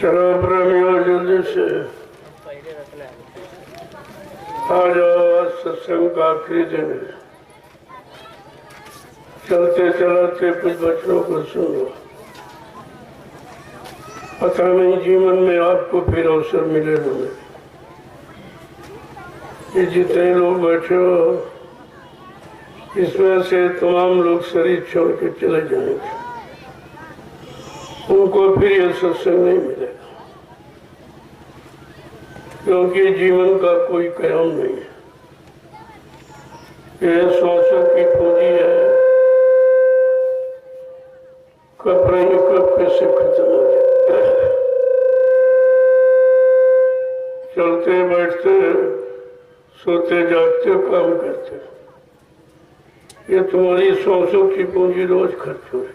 चलो प्रेमियों जल्दी से आ जाओ, सत्संग का आखिरी दिन है। चलते चलाते कुछ बच्चों को सुनो। पता नहीं जीवन में आपको फिर अवसर मिले न मिले। ये जितने लोग बैठे हो इसमें से तमाम लोग शरीर छोड़ के चले जाएंगे, उनको फिर यह सत्संग नहीं मिलेगा, क्योंकि जीवन का कोई कयाम नहीं है। यह सांसों की पूंजी है, कब नहीं कब कैसे खत्म हो जाए। चलते बैठते सोते जागते काम करते, ये तुम्हारी सांसों की पूंजी रोज खर्च हो रही।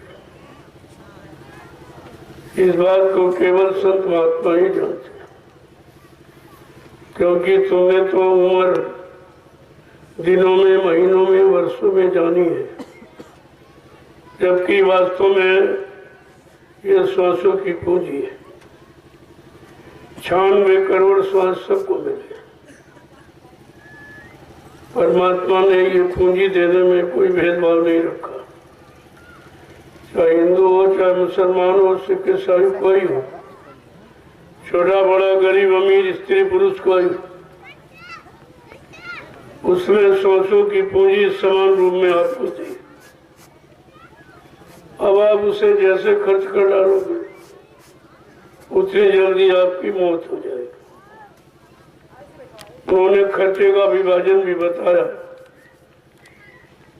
इस बात को केवल संत महात्मा ही जानते हैं, क्योंकि तुम्हें तो उम्र दिनों में, महीनों में, वर्षों में जानी है, जबकि वास्तव में यह श्वासों की पूंजी है। 96 करोड़ श्वास सबको मिले। परमात्मा ने ये पूंजी देने में कोई भेदभाव नहीं रखा, चाहे हिंदू हो, चाहे मुसलमान हो, सिख ईसाई कोई हो, छोटा बड़ा, गरीब अमीर, स्त्री पुरुष कोई हो, उसमें सांसों की पूंजी समान रूप में आपको दी। अब आप उसे जैसे खर्च कर डालोगे उतनी जल्दी आपकी मौत हो जाएगी। उन्होंने खर्चे का विभाजन भी बताया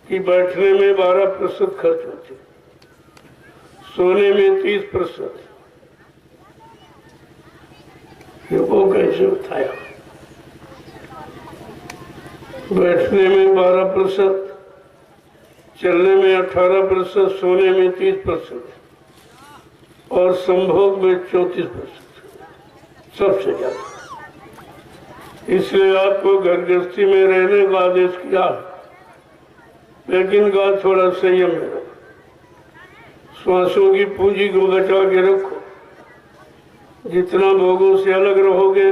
कि बैठने में 12% खर्च होते, सोने में 30%। वो कैसे बताया? बैठने में 12%, चलने में 18%, सोने में 30% और संभोग में 34%, सबसे ज्यादा। इसलिए आपको घर गृहस्थी में रहने का आदेश किया, लेकिन कहा थोड़ा संयम में रखो, श्वासों की पूंजी को बचा के रखो। जितना भोगों से अलग रहोगे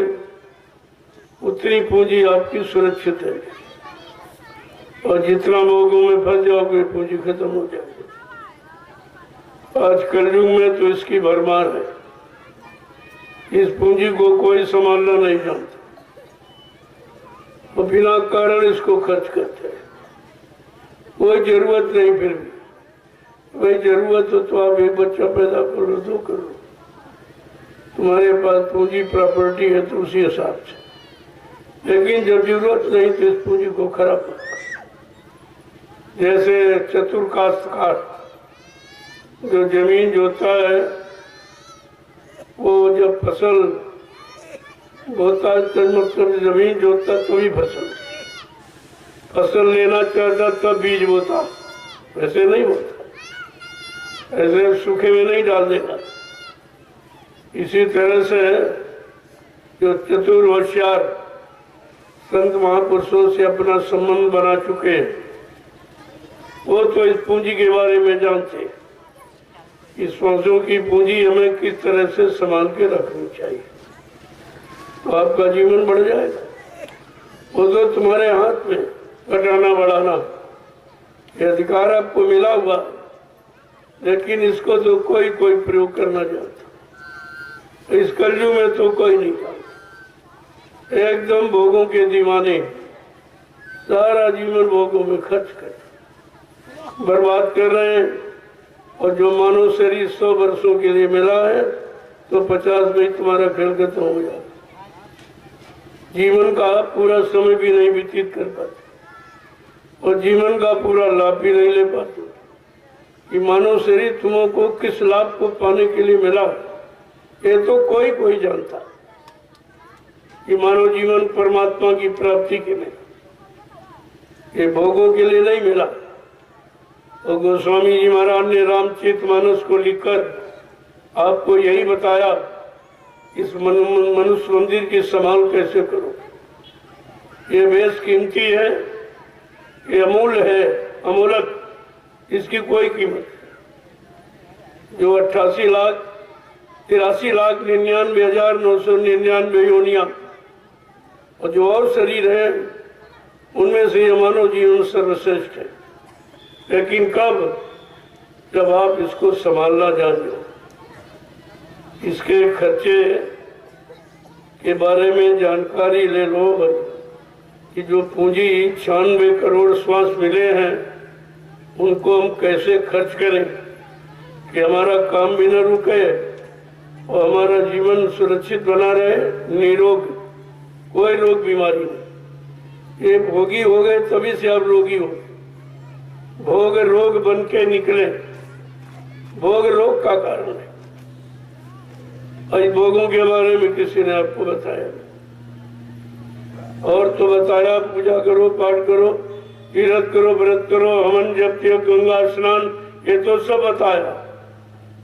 उतनी पूंजी आपकी सुरक्षित है, और जितना भोगों में फंस जाओगे पूंजी खत्म हो जाएगी। आज कलयुग में तो इसकी भरमार है। इस पूंजी को कोई संभालना नहीं जानता, वो बिना कारण इसको खर्च करते हैं। कोई जरूरत नहीं, फिर भी भाई जरूरत हो तो आप एक बच्चा पैदा करो, दो करो, तुम्हारे पास पूंजी प्रॉपर्टी है तो उसी हिसाब से। लेकिन जब जरूरत नहीं तो इस पूंजी को खराब मत करो। जैसे चतुर काश्तकार जो जमीन जोता है, वो जब फसल बोता है तो मतलब जमीन जोता तभी फसल लेना चाहता तब बीज बोता, वैसे नहीं होता, ऐसे सूखे में नहीं डाल देगा। इसी तरह से जो चतुर होशियार संत महापुरुषों से अपना संबंध बना चुके हैं, वो तो इस पूंजी के बारे में जानते हैं। इस श्वासों की पूंजी हमें किस तरह से संभाल के रखनी चाहिए, तो आपका जीवन बढ़ जाएगा। वो तो तुम्हारे हाथ में घटाना बढ़ाना ये अधिकार आपको मिला हुआ, लेकिन इसको तो कोई प्रयोग करना चाहता। इस कलयुग में तो कोई नहीं चाहता। एकदम भोगों के दीवाने, सारा जीवन भोगों में खर्च कर बर्बाद कर रहे हैं। और जो मानव शरीर 100 वर्षों के लिए मिला है तो 50 में तुम्हारा खेल खत्म हो जाता। जीवन का पूरा समय भी नहीं व्यतीत कर पाते और जीवन का पूरा लाभ भी नहीं ले पाते। कि मानव शरीर तुमको किस लाभ को पाने के लिए मिला, ये तो कोई जानता। कि मानव जीवन परमात्मा की प्राप्ति के लिए, ये भोगों के लिए नहीं मिला। और गोस्वामी जी महाराज ने रामचरितमानस को लिखकर आपको यही बताया, इस मनुष्य मंदिर की संभाल कैसे करो। ये बेस कीमती है, ये अमूल्य है, अमूलक, इसकी कोई कीमत। जो 88 लाख 83,99,999 योनियां और जो और शरीर है उनमें से ये मानव जीवन सर्वश्रेष्ठ है। लेकिन कब? जब आप इसको संभालना जान लो। इसके खर्चे के बारे में जानकारी ले लो कि जो पूंजी 96 करोड़ श्वास मिले हैं उनको हम कैसे खर्च करें कि हमारा काम भी न रुके और हमारा जीवन सुरक्षित बना रहे, निरोग, कोई रोग बीमारी नहीं। ये भोगी हो गए तभी से आप रोगी हो। भोग रोग बन के निकले, भोग रोग का कारण है। और भोगों के बारे में किसी ने आपको बताया और तो बताया पूजा करो, पाठ करो, तीर्थ करो, व्रत करो, हवन जप तप गंगा स्नान, ये तो सब बताया।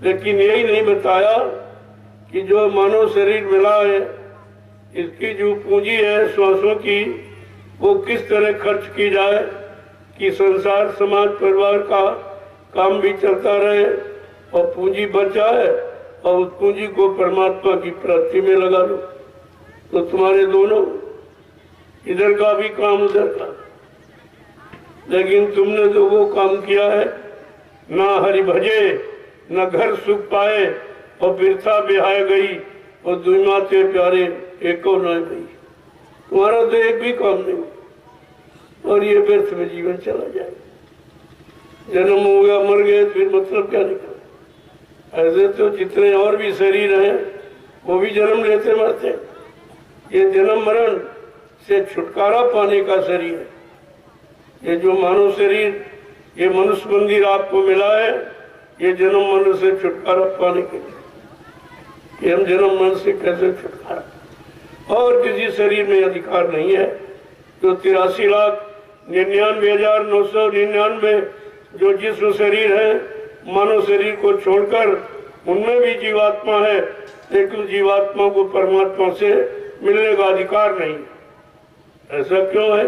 लेकिन यही नहीं बताया कि जो मानव शरीर मिला है इसकी जो पूंजी है श्वासों की, वो किस तरह खर्च की जाए कि संसार समाज परिवार का काम भी चलता रहे और पूंजी बच जाए और उस पूंजी को परमात्मा की प्राप्ति में लगा लो। तो तुम्हारे दोनों, इधर का भी काम उधर का। लेकिन तुमने तो वो काम किया है, ना हरि भजे न घर सुख पाए और बिरथा बिहाय गई और दुनिया ते प्यारे एको न गई। तुम्हारा तो एक भी काम नहीं और ये व्यर्थ में जीवन चला जाए। जन्म हो गया, मर गए, फिर मतलब क्या निकला? ऐसे तो जितने और भी शरीर हैं वो भी जन्म लेते मरते। ये जन्म मरण से छुटकारा पाने का शरीर है। ये जो मानव शरीर, ये मनुष्य मंदिर आपको मिला है, ये जन्म मरण से छुटकारा पाने के लिए। कि हम जन्म मरण से कैसे छुटकारा, और किसी शरीर में अधिकार नहीं है। तो 83,99,999 जो जिस्म शरीर है, मानव शरीर को छोड़कर उनमें भी जीवात्मा है, लेकिन जीवात्मा को परमात्मा से मिलने का अधिकार नहीं। ऐसा क्यों है?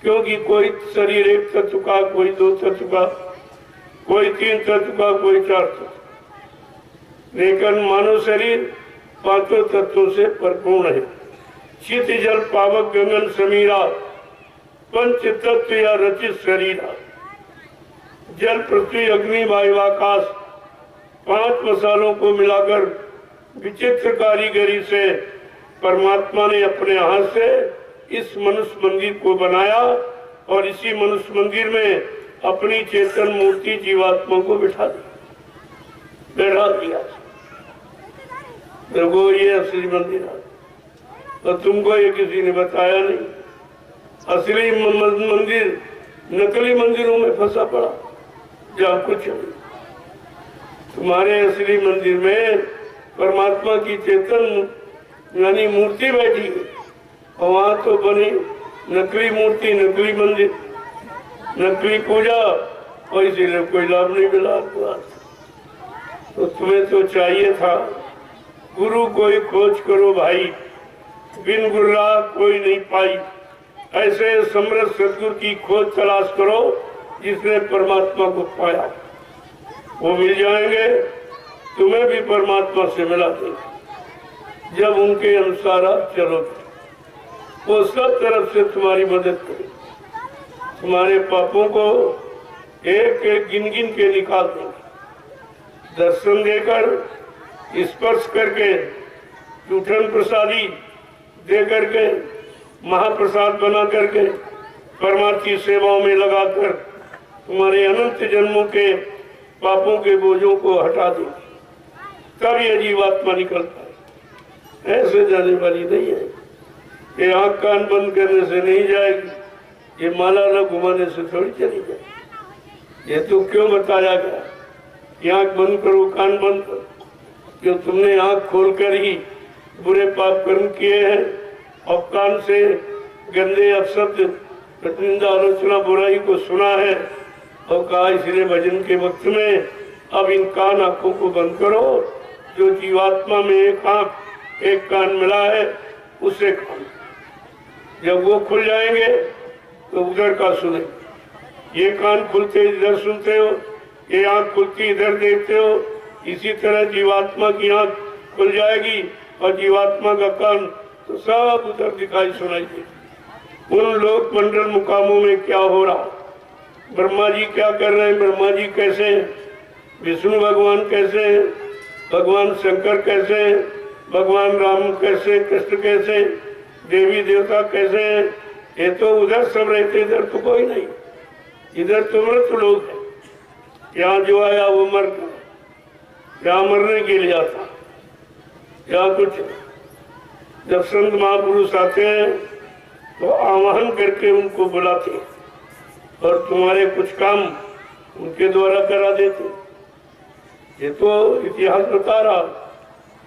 क्योंकि कोई शरीर एक तत्व का, कोई दो तत्व का, कोई तीन तत्व का, कोई चार तत्व, लेकिन मानव शरीर पांचों तत्वों से परिपूर्ण है। चित जल पावक गगन समीरा पंच तत्व या रचित शरीरा। जल पृथ्वी अग्नि वायु आकाश 5 मसालों को मिलाकर विचित्र कारीगरी से परमात्मा ने अपने हाथ से इस मनुष्य मंदिर को बनाया और इसी मनुष्य मंदिर में अपनी चेतन मूर्ति जीवात्मा को बैठा दिया। देखो ये असली मंदिर है और तुमको ये किसी ने बताया नहीं। असली मंदिर नकली मंदिरों में फंसा पड़ा जहाँ कुछ नहीं। तुम्हारे असली मंदिर में परमात्मा की चेतन यानी मूर्ति बैठी है और वहां तो बनी नकली मूर्ति, नकली मंदिर, नकली पूजा, और इसीलिए कोई लाभ नहीं मिला आपको। तो तुम्हें तो चाहिए था गुरु कोई खोज करो भाई, बिन गुर्रा कोई नहीं पाई। ऐसे समर्थ सदगुरु की खोज तलाश करो जिसने परमात्मा को पाया, वो मिल जाएंगे। तुम्हें भी परमात्मा से मिला देंगे जब उनके अनुसार आप चलोगे। वो सब तरफ से तुम्हारी मदद करे, तुम्हारे पापों को एक एक गिन गिन के निकाल देंगे। दर्शन देकर, स्पर्श करके, जूठन प्रसादी दे करके, महाप्रसाद बना करके, परमात्मा की सेवाओं में लगाकर तुम्हारे अनंत जन्मों के पापों के बोझों को हटा देंगे। तब ये जीवात्मा निकलता है, ऐसे जाने वाली नहीं है। ये आंख कान बंद करने से नहीं जाएगी, ये माला न घुमाने से थोड़ी चली जाएगी। ये तो क्यों बताया गया कि आंख बंद करो, कान बंद करो? क्यों तुमने आंख खोलकर ही बुरे पाप कर्म किए हैं और कान से गंदे अपशब्द निंदा आलोचना बुराई को सुना है और कहा इसलिए भजन के वक्त में अब इन कान आंखों को बंद करो। जो जीवात्मा में एक आंख एक कान मिला है उसे खोलो। जब वो खुल जाएंगे तो उधर का सुने। ये कान खुलते इधर सुनते हो, ये आंख खुलती इधर देखते हो, इसी तरह जीवात्मा की आंख खुल जाएगी और जीवात्मा का कान तो सब उधर दिखाई सुनाई देगी। उन लोक मंडल मुकामों में क्या हो रहा, ब्रह्मा जी क्या कर रहे हैं, ब्रह्मा जी कैसे हैं, विष्णु भगवान कैसे हैं, भगवान शंकर कैसे हैं, भगवान राम कैसे, कृष्ण कैसे, देवी देवता कैसे हैं, ये तो उधर सब रहते, इधर तो कोई नहीं। इधर तो मृत लोग हैं। यहाँ जो आया वो मर गया, यहाँ मरने के लिए आता, यहाँ कुछ। जब संत महापुरुष आते हैं तो आवाहन करके उनको बुलाते और तुम्हारे कुछ काम उनके द्वारा करा देते। ये तो इतिहास बता रहा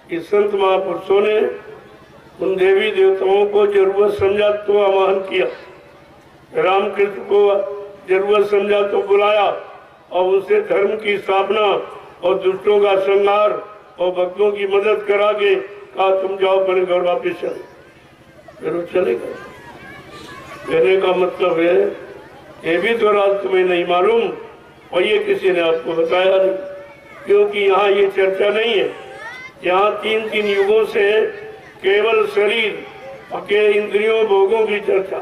कि संत महापुरुषों ने उन देवी देवताओं को जरूरत समझा तो आवाहन किया, रामकृष्ण को जरूरत समझा तो बुलाया और उससे धर्म की स्थापना और दुष्टों का संहार और भक्तों की मदद करा के कहा तुम जाओ अपने घर वापिस चले। फिर वो चले गए। कहने का मतलब है ये भी तो राज तुम्हें नहीं मालूम और ये किसी ने आपको बताया नहीं, क्योंकि यहाँ ये चर्चा नहीं है। यहाँ तीन तीन युगों से केवल शरीर के इंद्रियों भोगों की चर्चा,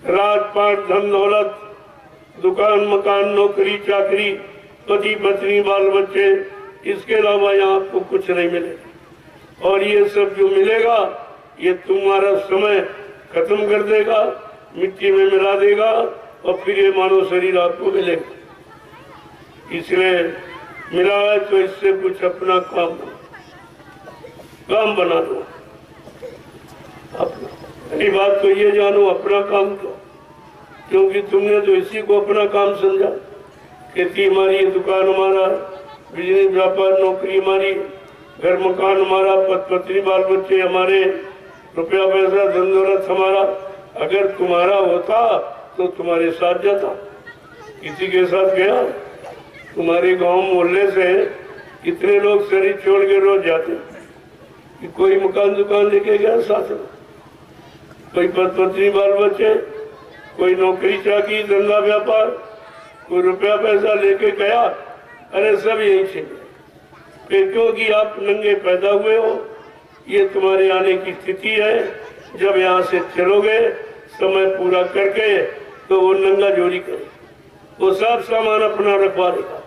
राजपाट धन दौलत, दुकान मकान नौकरी चाकरी, पति पत्नी बाल बच्चे, इसके अलावा यहाँ आपको कुछ नहीं मिलेगा। और ये सब जो मिलेगा ये तुम्हारा समय खत्म कर देगा, मिट्टी में मिला देगा और फिर ये मानव शरीर आपको मिलेगा। इसलिए मिला है तो इससे कुछ अपना काम बना दो। पहली बात तो ये जानो अपना काम क्यों, क्योंकि तुमने तो इसी को अपना काम समझा। खेती हमारी, दुकान हमारा, बिजनेस व्यापार नौकरी हमारी, घर मकान हमारा, पत्नी बाल बच्चे हमारे, रुपया पैसा धन दौलत हमारा। अगर तुम्हारा होता तो तुम्हारे साथ जाता, किसी के साथ गया। तुम्हारे गांव मोहल्ले से कितने लोग शरीर छोड़ के रोज जाते कि कोई मकान दुकान लेके गया साथ में, कोई पत्नी बाल बच्चे, कोई नौकरी चाकरी धंधा व्यापार, कोई रुपया पैसा लेके गया। अरे सब यही चाहिए, क्योंकि आप नंगे पैदा हुए हो, ये तुम्हारे आने की स्थिति है। जब यहाँ से चलोगे समय पूरा करके तो वो नंगा जोड़ी करे, वो सब सामान अपना रखवा देगा।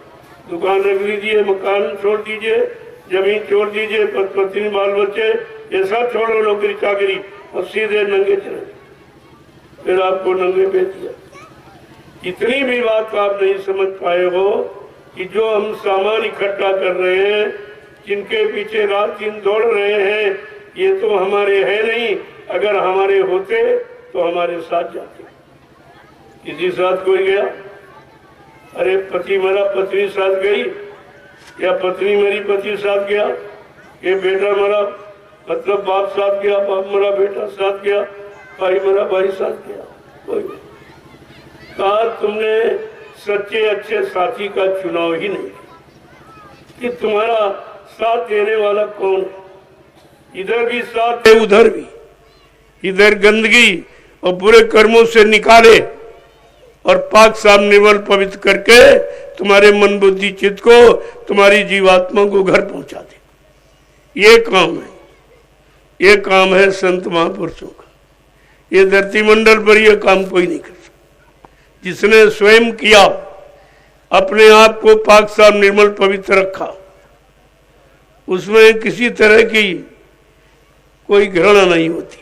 दुकान रख लीजिए, मकान छोड़ दीजिए, जमीन छोड़ दीजिए, पत्नी बाल बच्चे ये सब छोड़ो, नौकरी चाकरी, और सीधे नंगे चले, फिर आपको नंगे भेज दिया। इतनी भी बात आप नहीं समझ पाए हो कि जो हम सामान इकट्ठा कर रहे हैं, जिनके पीछे रात दिन दौड़ रहे हैं, ये तो हमारे है नहीं। अगर हमारे होते तो हमारे साथ जाते। किसी साथ कोई गया, अरे पति मरा पत्नी साथ गई, या पत्नी मरी पति साथ गया, ये बेटा मरा मतलब बाप साथ गया, बाप मरा बेटा साथ गया, भाई मरा भाई साथ गया, कोई नहीं। कहा तुमने सच्चे अच्छे साथी का चुनाव ही नहीं कि तुम्हारा साथ देने वाला कौन है। इधर भी साथ है, उधर भी, इधर गंदगी और बुरे कर्मों से निकाले और पाक साफ निर्मल पवित्र करके तुम्हारे मन बुद्धि चित्त को, तुम्हारी जीवात्मा को घर पहुंचा दे। ये काम है, ये काम है संत महापुरुषों का। ये धरती मंडल पर यह काम कोई नहीं कर सकता। जिसने स्वयं किया, अपने आप को पाक साफ निर्मल पवित्र रखा, उसमें किसी तरह की कोई घृणा नहीं होती।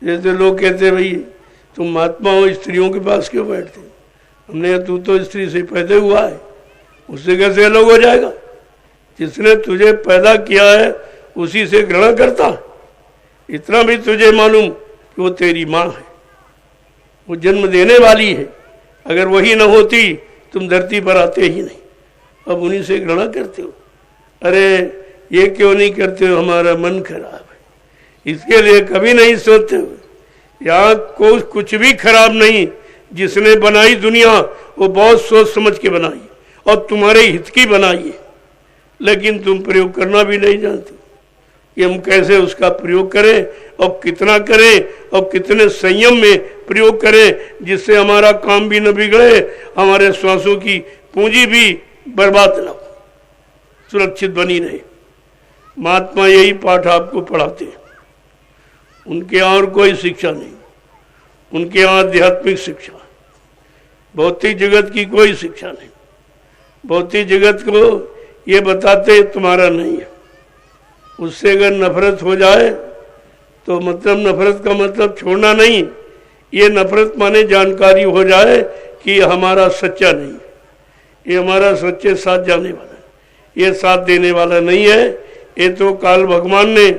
जैसे लोग कहते हैं भाई तुम महात्मा हो, स्त्रियों के पास क्यों बैठते? हमने तू तो स्त्री से पैदा हुआ है, उससे कैसे अलग हो जाएगा? जिसने तुझे पैदा किया है उसी से घृणा करता। इतना भी तुझे मालूम कि वो तेरी माँ है, वो जन्म देने वाली है। अगर वही न होती तुम धरती पर आते ही नहीं। अब उन्हीं से घृणा करते हो। अरे ये क्यों नहीं करते हो? हमारा मन खराब है, इसके लिए कभी नहीं सोचते हो। यहाँ को कुछ भी खराब नहीं। जिसने बनाई दुनिया वो बहुत सोच समझ के बनाई और तुम्हारे हित की बनाई है, लेकिन तुम प्रयोग करना भी नहीं जानते कि हम कैसे उसका प्रयोग करें और कितना करें और कितने संयम में प्रयोग करें, जिससे हमारा काम भी न बिगड़े, हमारे श्वासों की पूंजी भी बर्बाद न हो। सुरक्षित बनी रहे। महात्मा यही पाठ आपको पढ़ाते हैं, उनके यहाँ और कोई शिक्षा नहीं, उनके यहाँ आध्यात्मिक शिक्षा, भौतिक जगत की कोई शिक्षा नहीं। भौतिक जगत को ये बताते तुम्हारा नहीं है, उससे अगर नफरत हो जाए तो मतलब नफरत का मतलब छोड़ना नहीं, ये नफरत माने जानकारी हो जाए कि ये हमारा सच्चा नहीं है, ये हमारा सच्चे साथ जाने वाला है, ये साथ देने वाला नहीं है। ये तो काल भगवान ने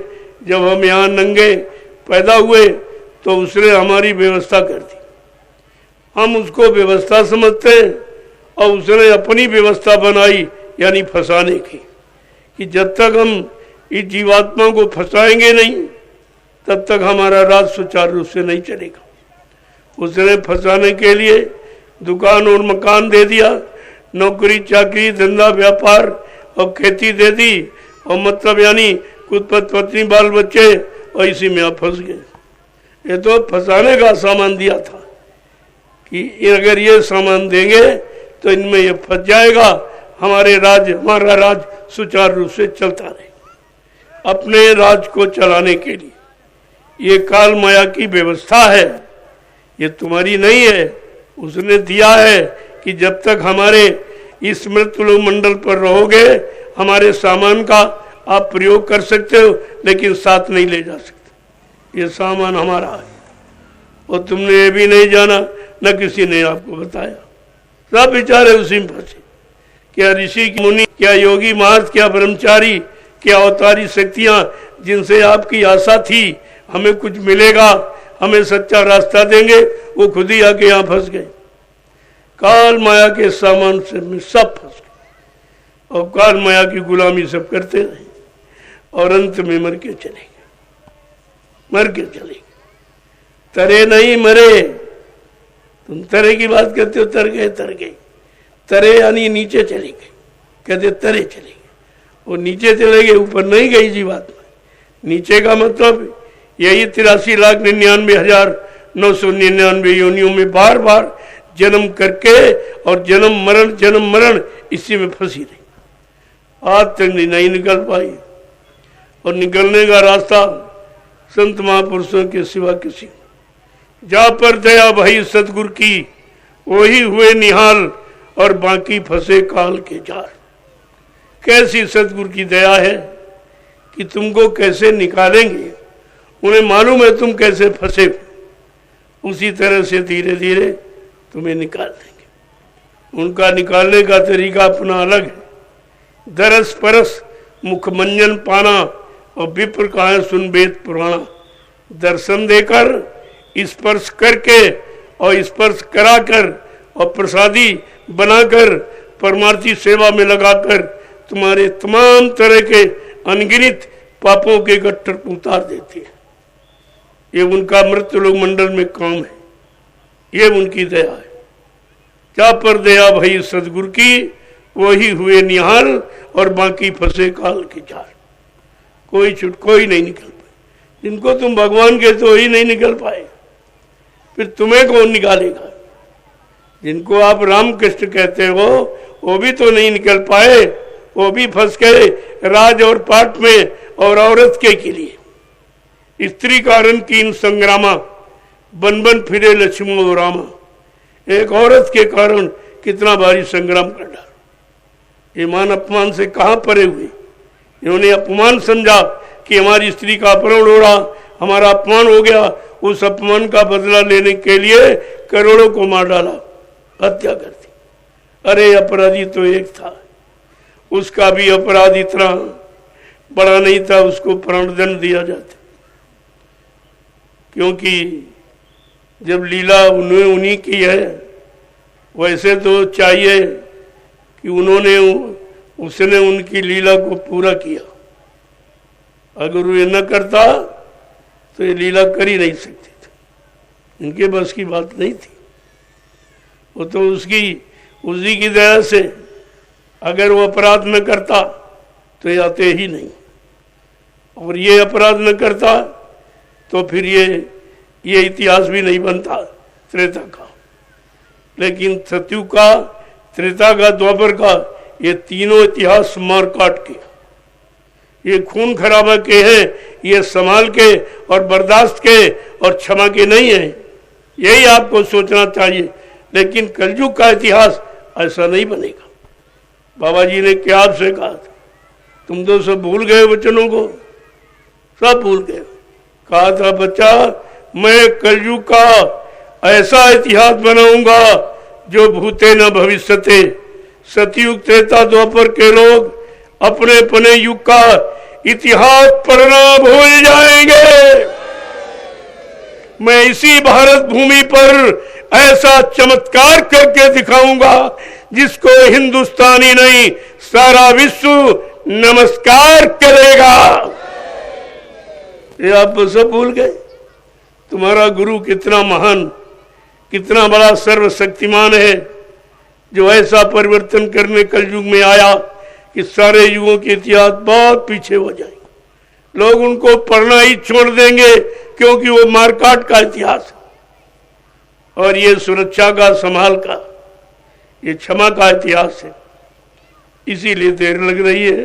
जब हम यहाँ नंगे पैदा हुए तो उसने हमारी व्यवस्था कर दी, हम उसको व्यवस्था समझते हैं और उसने अपनी व्यवस्था बनाई यानी फंसाने की, कि जब तक हम इस जीवात्मा को फंसाएंगे नहीं तब तक हमारा राज सुचारू रूप से नहीं चलेगा। उसने फंसाने के लिए दुकान और मकान दे दिया, नौकरी चाकरी धंधा व्यापार और खेती दे दी, और मतलब यानी कुछ पत्नी बाल बच्चे, और इसी में आप फंस गए। ये तो फंसाने का सामान दिया था कि अगर ये सामान देंगे तो इनमें ये फंस जाएगा, हमारा राज सुचारू रूप से चलता रहे। अपने राज को चलाने के लिए ये काल माया की व्यवस्था है, ये तुम्हारी नहीं है। उसने दिया है कि जब तक हमारे इस मृत्यु मंडल पर रहोगे हमारे सामान का आप प्रयोग कर सकते हो, लेकिन साथ नहीं ले जा सकते। ये सामान हमारा है और तुमने ये भी नहीं जाना, न किसी ने आपको बताया। सब बेचारे उसी में फंसे। क्या ऋषि मुनि, क्या योगी महाराज, क्या ब्रह्मचारी, क्या अवतारी शक्तियां जिनसे आपकी आशा थी हमें कुछ मिलेगा, हमें सच्चा रास्ता देंगे, वो खुद ही आके यहाँ फंस गए। काल माया के सामान से में सब फंस गए और काल माया की गुलामी सब करते रहे और अंत में मर के चले गए। तरे नहीं मरे। तुम तरे की बात करते हो, तर गए। तरे यानी नीचे चले गए, कहते तरे चले गए, वो नीचे चले गए, ऊपर नहीं गई जीवात्मा। नीचे का मतलब यही 83,99,999 योनियों में बार बार जन्म करके और जन्म मरण इसी में फंसी रही, आज तक नहीं निकल पाई। और निकलने का रास्ता संत महापुरुषों के सिवा किसी, जा पर दया भई सतगुरु की, वही हुए निहाल और बाकी फंसे काल के जार। कैसी सतगुरु की दया है कि तुमको कैसे निकालेंगे, उन्हें मालूम है तुम कैसे फंसे, उसी तरह से धीरे धीरे तुम्हें निकाल देंगे। उनका निकालने का तरीका अपना अलग है। दरस परस मुख मंजन पाना और विप्र कहा सुन वेद पुराना। दर्शन देकर स्पर्श करके और स्पर्श कराकर और प्रसादी बनाकर परमार्थी सेवा में लगाकर तुम्हारे तमाम तरह के अनगिनत पापों के गट्ठर उतार देते हैं। ये उनका मृत्यु लोक मंडल में काम है, ये उनकी दया है। क्या पर दया भई सदगुरु की, वही हुए निहाल और बाकी फंसे काल के जार। कोई नहीं निकल पाए। जिनको तुम भगवान कहते हो ही नहीं निकल पाए, फिर तुम्हें कौन निकालेगा? जिनको आप राम कृष्ण कहते हो वो भी तो नहीं निकल पाए, वो भी फंस गए राज और पाठ में और औरत के लिए। स्त्री कारण कीन संग्रामा, बन बन फिरे लक्ष्मण और रामा। एक औरत के कारण कितना भारी संग्राम कर डाला। ये मान अपमान से कहाँ परे हुए? इन्होंने अपमान समझा कि हमारी स्त्री का अपहरण हो रहा, हमारा अपमान हो गया। उस अपमान का बदला लेने के लिए करोड़ों को मार डाला, हत्या कर दी। अरे अपराधी तो एक था, उसका भी अपराध इतना बड़ा नहीं था, उसको प्राणदंड दिया जाता। क्योंकि जब लीला उन्हीं की है, वैसे तो चाहिए कि उसने उनकी लीला को पूरा किया। अगर वो ये न करता तो ये लीला कर ही नहीं सकती थी, इनके बस की बात नहीं थी। वो तो उसी की दया से, अगर वो अपराध न करता तो ये आते ही नहीं, और ये अपराध न करता तो फिर ये इतिहास भी नहीं बनता त्रेता का। लेकिन सतयुग का, त्रेता का, द्वापर का ये तीनों इतिहास मार काट के, ये खून खराबा के हैं, ये संभाल के और बर्दाश्त के और क्षमा के नहीं है। यही आपको सोचना चाहिए। लेकिन कलयुग का इतिहास ऐसा नहीं बनेगा। बाबा जी ने क्या आपसे कहा था? तुम तो सब भूल गए वचनों को, सब भूल गए। कहा था बच्चा, मैं कलयुग का ऐसा इतिहास बनाऊंगा जो भूते न भविष्यते। सतयुग त्रेता द्वापर के लोग अपने अपने युग का इतिहास पढ़ना भूल जाएंगे। मैं इसी भारत भूमि पर ऐसा चमत्कार करके दिखाऊंगा जिसको हिंदुस्तानी नहीं सारा विश्व नमस्कार करेगा। ये आप सब भूल गए। तुम्हारा गुरु कितना महान, कितना बड़ा सर्वशक्तिमान है, जो ऐसा परिवर्तन करने कलयुग में आया कि सारे युगों के इतिहास बहुत पीछे हो जाएंगे। लोग उनको पढ़ना ही छोड़ देंगे क्योंकि वो मारकाट का इतिहास है और ये सुरक्षा का, संभाल का, ये क्षमा का इतिहास है। इसीलिए देर लग रही है।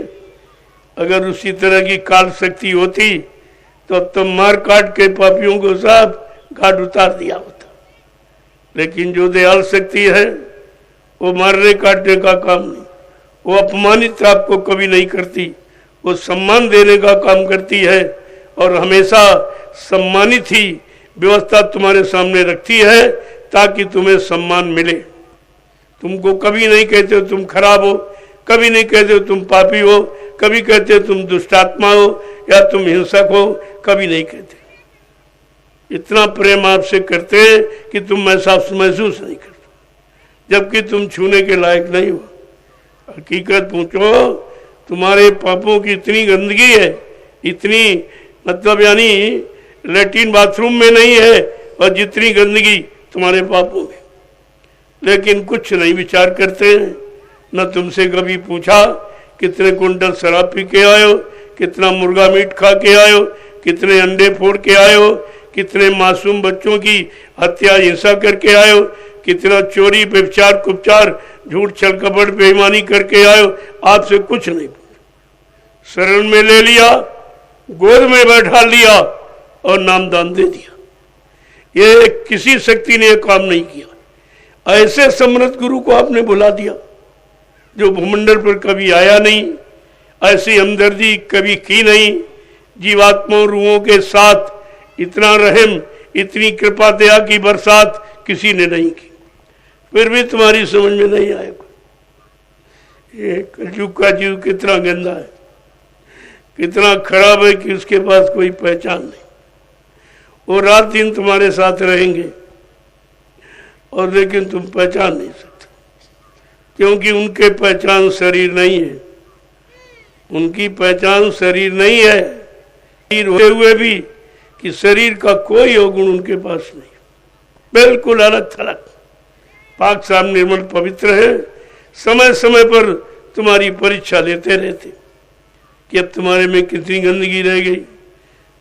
अगर उसी तरह की काल शक्ति होती तो अब तो मार काट के पापियों को सब घाट उतार दिया होता। लेकिन जो दयाल शक्ति है वो मारने काटने का काम नहीं, वो अपमानित आपको कभी नहीं करती, वो सम्मान देने का काम करती है और हमेशा सम्मानित ही व्यवस्था तुम्हारे सामने रखती है ताकि तुम्हें सम्मान मिले। तुमको कभी नहीं कहते तुम खराब हो, कभी नहीं कहते तुम पापी हो, कभी कहते तुम दुष्टात्मा हो या तुम हिंसक हो, कभी नहीं कहते। इतना प्रेम आपसे करते हैं कि तुम ऐसा महसूस नहीं करते, जबकि तुम छूने के लायक नहीं हो। हकीकत पूछो, तुम्हारे पापों की इतनी गंदगी है, इतनी मतलब यानी लैट्रिन बाथरूम में नहीं है और जितनी गंदगी तुम्हारे पापों में, लेकिन कुछ नहीं विचार करते हैं। न तुमसे कभी पूछा कितने कुंटल शराब पी के आयो, कितना मुर्गा मीट खा के आयो, कितने अंडे फोड़ के आयो, कितने मासूम बच्चों की हत्या हिंसा करके आयो, कितना चोरी व्यभिचार कुपचार झूठ छल कपट बेईमानी करके आयो। आपसे कुछ नहीं पूछा, शरण में ले लिया, गोद में बैठा लिया और नामदान दे दिया। ये किसी शक्ति ने काम नहीं किया। ऐसे समर्थ गुरु को आपने बुला दिया जो भूमंडल पर कभी आया नहीं, ऐसी हमदर्दी कभी की नहीं, जीवात्माओं रूहों के साथ इतना रहम, इतनी कृपा दया की बरसात किसी ने नहीं की। फिर भी तुम्हारी समझ में नहीं आएगा। ये कलयुग का जीव कितना गंदा है, कितना खराब है कि उसके पास कोई पहचान नहीं। वो रात दिन तुम्हारे साथ रहेंगे और लेकिन तुम पहचान नहीं सकते, क्योंकि उनके पहचान शरीर नहीं है, उनकी पहचान शरीर नहीं है। शरीर होते हुए भी कि शरीर का कोई अवगुण उनके पास नहीं, बिल्कुल अलग थलग, पाक साफ निर्मल पवित्र है। समय समय पर तुम्हारी परीक्षा लेते रहते कि अब तुम्हारे में कितनी गंदगी रह गई,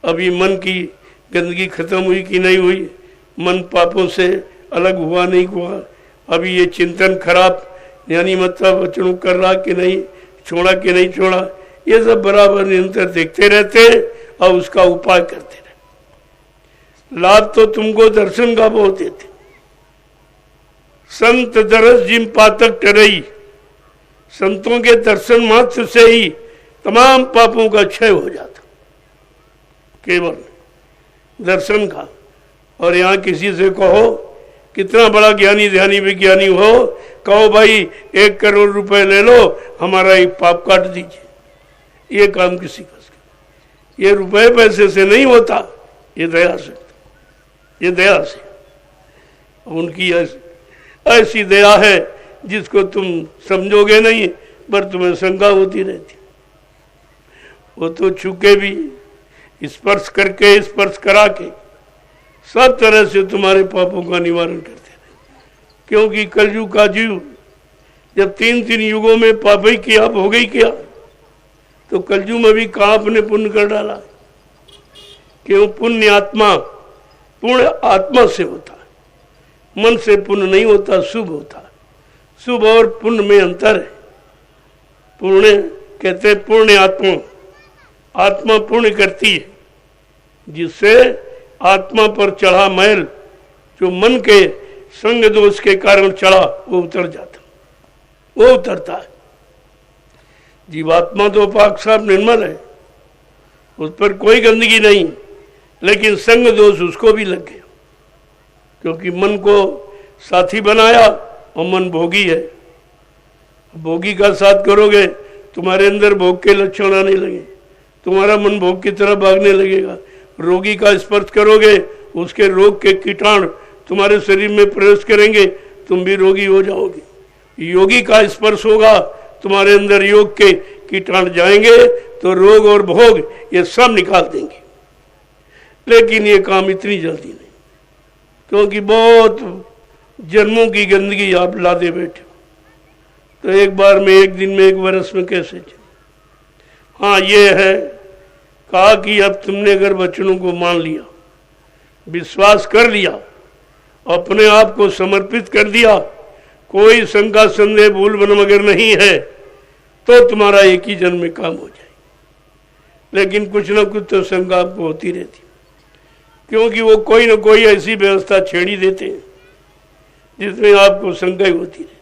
अभी मन की गंदगी खत्म हुई कि नहीं हुई, मन पापों से अलग हुआ नहीं हुआ, अभी ये चिंतन खराब यानी मतलब वचनों कर रहा कि नहीं, छोड़ा कि नहीं छोड़ा, ये सब बराबर निरंतर देखते रहते और उसका उपाय करते रहते। लाभ तो तुमको दर्शन का बहुत देते। संत दरस जिम पातक टरई, संतों के दर्शन मात्र से ही तमाम पापों का क्षय हो जाता, केवल दर्शन का। और यहाँ किसी से कहो, कितना बड़ा ज्ञानी ध्यानी विज्ञानी हो, कहो भाई 1 करोड़ रुपए ले लो, हमारा एक पाप काट दीजिए, ये काम किसी का, ये रुपए पैसे से नहीं होता, ये दया से, ये दया से। उनकी ऐसी दया है जिसको तुम समझोगे नहीं, पर तुम्हें शंका होती रहती। वो तो छूके भी, स्पर्श करके, स्पर्श करा के सब तरह से तुम्हारे पापों का निवारण करते रहे। क्योंकि कलयुग का जीव जब 3 युगों में पाप ही किया, हो गई क्या, तो कलयुग में भी कहाँ अपने पुण्य कर डाला। क्यों? पुण्य आत्मा, पुण्य आत्मा से होता है, मन से पुण्य नहीं होता, शुभ होता है। शुभ और पुण्य में अंतर है। पुण्य कहते पुण्य आत्मा, आत्मा पुण्य करती है, जिससे आत्मा पर चढ़ा मैल जो मन के संग दोष के कारण चढ़ा वो उतर जाता, वो उतरता है। जीवात्मा तो पाक साफ निर्मल है, उस पर कोई गंदगी नहीं, लेकिन संग दोष उसको भी लग गया, क्योंकि मन को साथी बनाया और मन भोगी है। भोगी का साथ करोगे तुम्हारे अंदर भोग के लक्षण आने लगे, तुम्हारा मन भोग की तरफ भागने लगेगा। रोगी का स्पर्श करोगे उसके रोग के कीटाणु तुम्हारे शरीर में प्रवेश करेंगे, तुम भी रोगी हो जाओगे। योगी का स्पर्श होगा तुम्हारे अंदर योग के कीटाणु जाएंगे तो रोग और भोग ये सब निकाल देंगे। लेकिन ये काम इतनी जल्दी नहीं, क्योंकि बहुत जन्मों की गंदगी आप लादे बैठे, तो एक बार में, एक दिन में, एक वर्ष में कैसे चले। हाँ ये है कहा कि अब तुमने अगर वचनों को मान लिया, विश्वास कर लिया, अपने आप को समर्पित कर दिया, कोई शंका संदेह भूल भ्रम अगर नहीं है, तो तुम्हारा एक ही जन्म में काम हो जाए। लेकिन कुछ ना कुछ तो शंका आपको होती रहती, क्योंकि वो कोई ना कोई ऐसी व्यवस्था छेड़ी देते हैं जिसमें आपको शंका ही होती है।